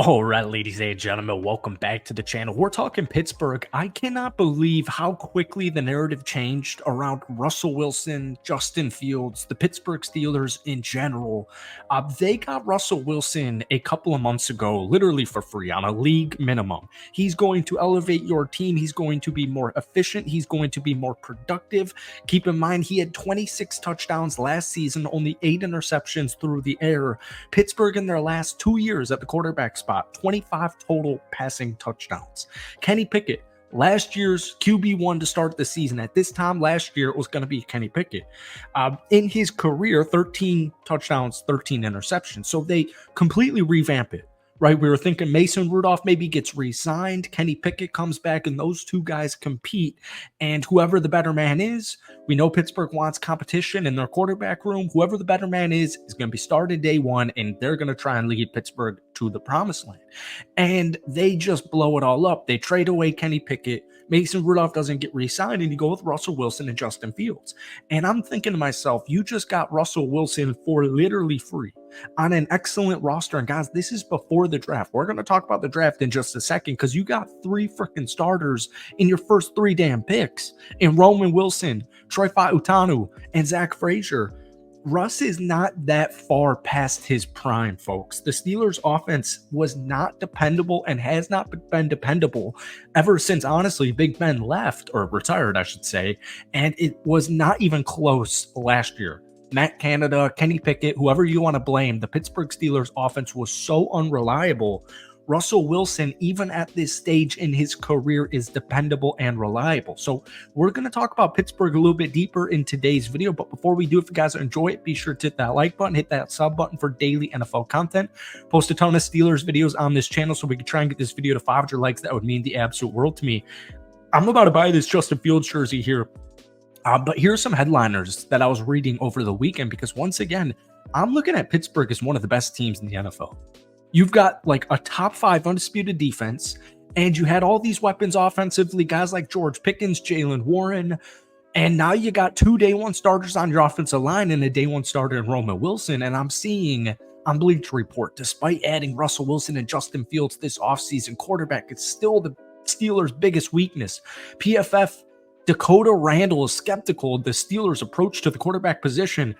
All right, ladies and gentlemen, welcome back to the channel. We're talking Pittsburgh. I cannot believe how quickly the narrative changed around Russell Wilson, Justin Fields, the Pittsburgh Steelers in general. They got Russell Wilson a couple of months ago, literally for free on a league minimum. He's going to elevate your team. He's going to be more efficient. He's going to be more productive. Keep in mind, he had 26 touchdowns last season, only 8 interceptions through the air. Pittsburgh in their last 2 years at the quarterback spot, 25 total passing touchdowns. Kenny Pickett, last year's QB1 to start the season. At this time last year, it was going to be Kenny Pickett. In his career, 13 touchdowns, 13 interceptions. So they completely revamp it. Right, we were thinking Mason Rudolph maybe gets re-signed, Kenny Pickett comes back, and those two guys compete. And whoever the better man is, we know Pittsburgh wants competition in their quarterback room. Whoever the better man is going to be started day one, and they're going to try and lead Pittsburgh to the promised land. And they just blow it all up. They trade away Kenny Pickett. Mason Rudolph doesn't get re-signed, and you go with Russell Wilson and Justin Fields. And I'm thinking to myself, you just got Russell Wilson for literally free on an excellent roster. And guys, this is before the draft. We're going to talk about the draft in just a second because you got 3 freaking starters in your first 3 damn picks in Roman Wilson, Troy Fautanu, and Zach Frazier. Russ is not that far past his prime, folks. The Steelers' offense was not dependable and has not been dependable ever since, honestly, Big Ben left, or retired, I should say, and it was not even close last year. Matt Canada, Kenny Pickett, whoever you want to blame, the Pittsburgh Steelers offense was so unreliable. Russell Wilson, even at this stage in his career, is dependable and reliable. So we're going to talk about Pittsburgh a little bit deeper in today's video. But before we do, if you guys enjoy it, be sure to hit that like button, hit that sub button for daily NFL content. Post a ton of Steelers videos on this channel so we can try and get this video to 500 likes. That would mean the absolute world to me. I'm about to buy this Justin Fields jersey here. But here's some headliners that I was reading over the weekend because, once again, I'm looking at Pittsburgh as one of the best teams in the NFL. You've got like a top 5 undisputed defense, and you had all these weapons offensively, guys like George Pickens, Jalen Warren, and now you got 2 day one starters on your offensive line and a day one starter in Roman Wilson. And I'm seeing on Bleacher Report, despite adding Russell Wilson and Justin Fields this offseason, quarterback is still the Steelers' biggest weakness. PFF Dakota Randall is skeptical of the Steelers' approach to the quarterback position.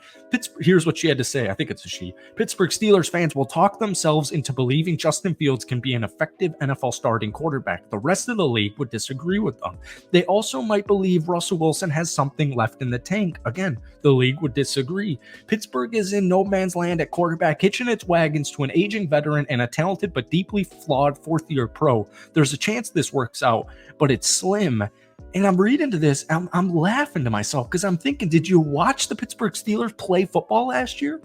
Here's what she had to say. I think it's a she. Pittsburgh Steelers fans will talk themselves into believing Justin Fields can be an effective NFL starting quarterback. The rest of the league would disagree with them. They also might believe Russell Wilson has something left in the tank. Again, the league would disagree. Pittsburgh is in no man's land at quarterback, hitching its wagons to an aging veteran and a talented but deeply flawed fourth-year pro. There's a chance this works out, but it's slim. And I'm reading to this, I'm laughing to myself because I'm thinking, did you watch the Pittsburgh Steelers play football last year?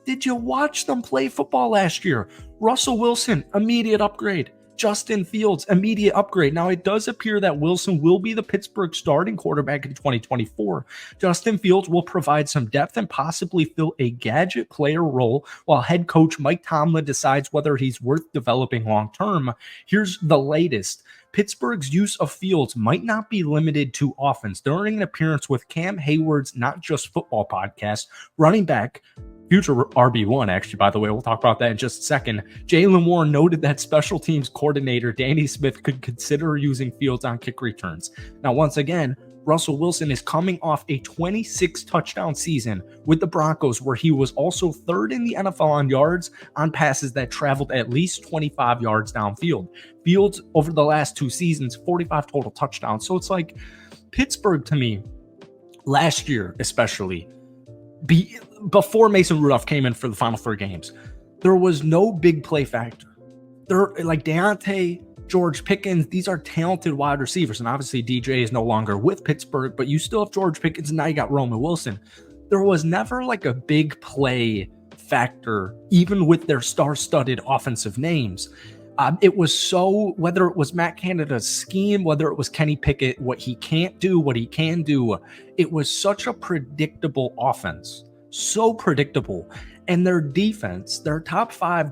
Did you watch them play football last year? Russell Wilson, immediate upgrade. Justin Fields, immediate upgrade. Now, it does appear that Wilson will be the Pittsburgh starting quarterback in 2024. Justin Fields will provide some depth and possibly fill a gadget player role while head coach Mike Tomlin decides whether he's worth developing long-term. Here's the latest. Pittsburgh's use of Fields might not be limited to offense. During an appearance with Cam Hayward's Not Just Football podcast, running back, future RB1, actually, by the way, we'll talk about that in just a second, Jalen Warren noted that special teams coordinator Danny Smith could consider using Fields on kick returns. Now, once again, Russell Wilson is coming off a 26 touchdown season with the Broncos, where he was also 3rd in the NFL on yards on passes that traveled at least 25 yards downfield. Fields, over the last 2 seasons, 45 total touchdowns. So it's like Pittsburgh, to me, last year especially, before Mason Rudolph came in for the final 4 games, there was no big play factor. They're like Deontay, George Pickens, these are talented wide receivers. And obviously DJ is no longer with Pittsburgh, but you still have George Pickens, and now you got Roman Wilson. There was never like a big play factor, even with their star-studded offensive names. It was so, whether it was Matt Canada's scheme, whether it was Kenny Pickett, what he can't do, what he can do, it was such a predictable offense. So predictable. And their defense, their top 5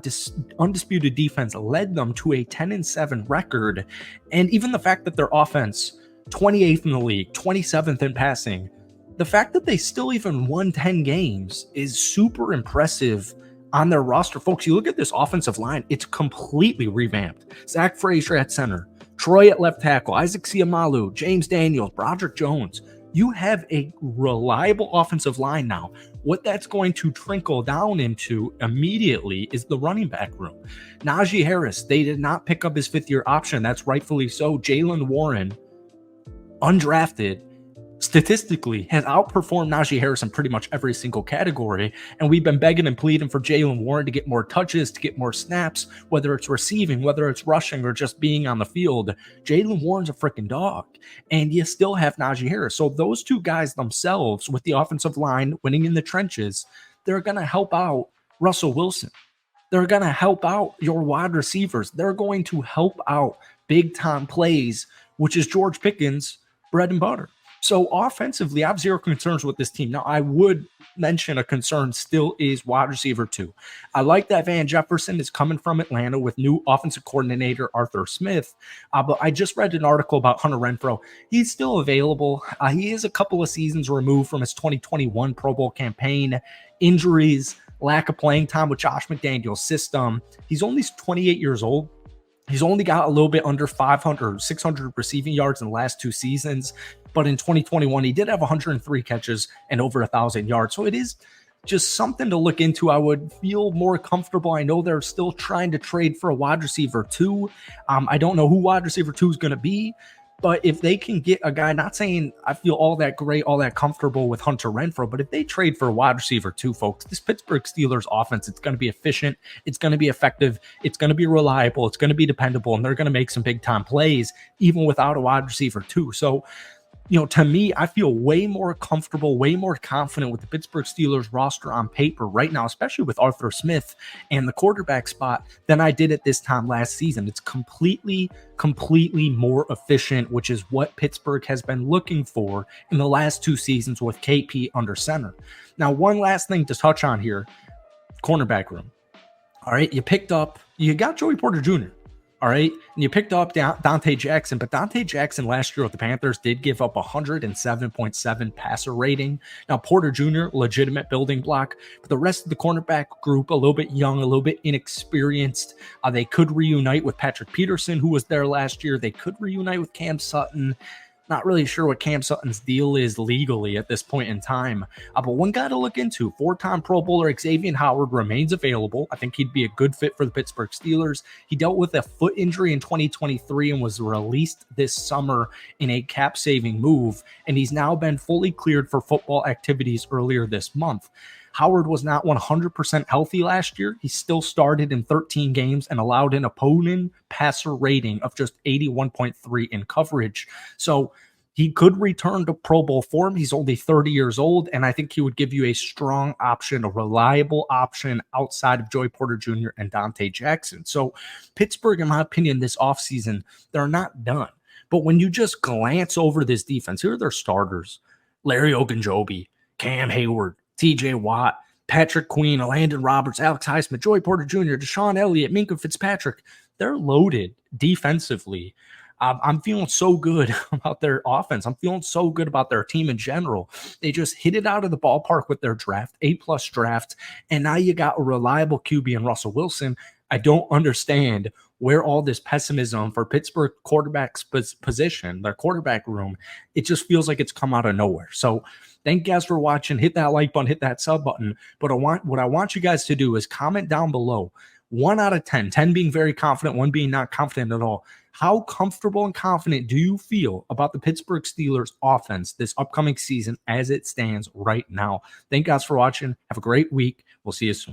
undisputed defense, led them to a 10-7 record. And even the fact that their offense, 28th in the league, 27th in passing, the fact that they still even won 10 games is super impressive on their roster. Folks, you look at this offensive line, it's completely revamped. Zach Frazier at center, Troy at left tackle, Isaac Siamalu, James Daniels, Broderick Jones. You have a reliable offensive line now. What that's going to trickle down into immediately is the running back room. Najee Harris, they did not pick up his fifth-year option. That's rightfully so. Jaylen Warren, undrafted, statistically has outperformed Najee Harris in pretty much every single category. And we've been begging and pleading for Jaylen Warren to get more touches, to get more snaps, whether it's receiving, whether it's rushing, or just being on the field. Jaylen Warren's a freaking dog. And you still have Najee Harris. So those two guys themselves, with the offensive line winning in the trenches, they're going to help out Russell Wilson. They're going to help out your wide receivers. They're going to help out big-time plays, which is George Pickens' bread and butter. So offensively, I have zero concerns with this team. Now, I would mention a concern still is wide receiver 2. I like that Van Jefferson is coming from Atlanta with new offensive coordinator Arthur Smith, but I just read an article about Hunter Renfrow. He's still available. He is a couple of seasons removed from his 2021 Pro Bowl campaign. Injuries, lack of playing time with Josh McDaniel's system. He's only 28 years old. He's only got a little bit under 500, 600 receiving yards in the last 2 seasons. But in 2021, he did have 103 catches and over 1,000 yards. So it is just something to look into. I would feel more comfortable. I know they're still trying to trade for a wide receiver 2. I don't know who wide receiver 2 is going to be. But if they can get a guy, not saying I feel all that great, all that comfortable with Hunter Renfrow, but if they trade for a wide receiver 2, folks, this Pittsburgh Steelers offense, it's going to be efficient, it's going to be effective, it's going to be reliable, it's going to be dependable, and they're going to make some big time plays even without a wide receiver 2. So, to me, I feel way more comfortable, way more confident with the Pittsburgh Steelers roster on paper right now, especially with Arthur Smith and the quarterback spot, than I did at this time last season. It's completely more efficient, which is what Pittsburgh has been looking for in the last 2 seasons with KP under center. Now, one last thing to touch on here, cornerback room. All right, you got Joey Porter Jr., all right, and you picked up Dante Jackson, but Dante Jackson last year with the Panthers did give up 107.7 passer rating. Now, Porter Jr., legitimate building block, but the rest of the cornerback group, a little bit young, a little bit inexperienced. They could reunite with Patrick Peterson, who was there last year. They could reunite with Cam Sutton. Not really sure what Cam Sutton's deal is legally at this point in time. But one guy to look into, 4-time Pro Bowler Xavier Howard remains available. I think he'd be a good fit for the Pittsburgh Steelers. He dealt with a foot injury in 2023 and was released this summer in a cap-saving move, and he's now been fully cleared for football activities earlier this month. Howard was not 100% healthy last year. He still started in 13 games and allowed an opponent passer rating of just 81.3 in coverage. So he could return to Pro Bowl form. He's only 30 years old, and I think he would give you a strong option, a reliable option outside of Joey Porter Jr. and Dante Jackson. So Pittsburgh, in my opinion, this offseason, they're not done. But when you just glance over this defense, here are their starters: Larry Ogunjobi, Cam Hayward, TJ Watt, Patrick Queen, Landon Roberts, Alex Highsmith, Joey Porter Jr., Deshaun Elliott, Minkah Fitzpatrick. They're loaded defensively. I'm feeling so good about their offense. I'm feeling so good about their team in general. They just hit it out of the ballpark with their draft, A+ draft, and now you got a reliable QB in Russell Wilson. I don't understand where all this pessimism for Pittsburgh quarterback's position, their quarterback room, it just feels like it's come out of nowhere. So thank you guys for watching. Hit that like button, hit that sub button. But what I want you guys to do is comment down below, 1 out of 10, 10 being very confident, 1 being not confident at all. How comfortable and confident do you feel about the Pittsburgh Steelers offense this upcoming season as it stands right now? Thank you guys for watching. Have a great week. We'll see you soon.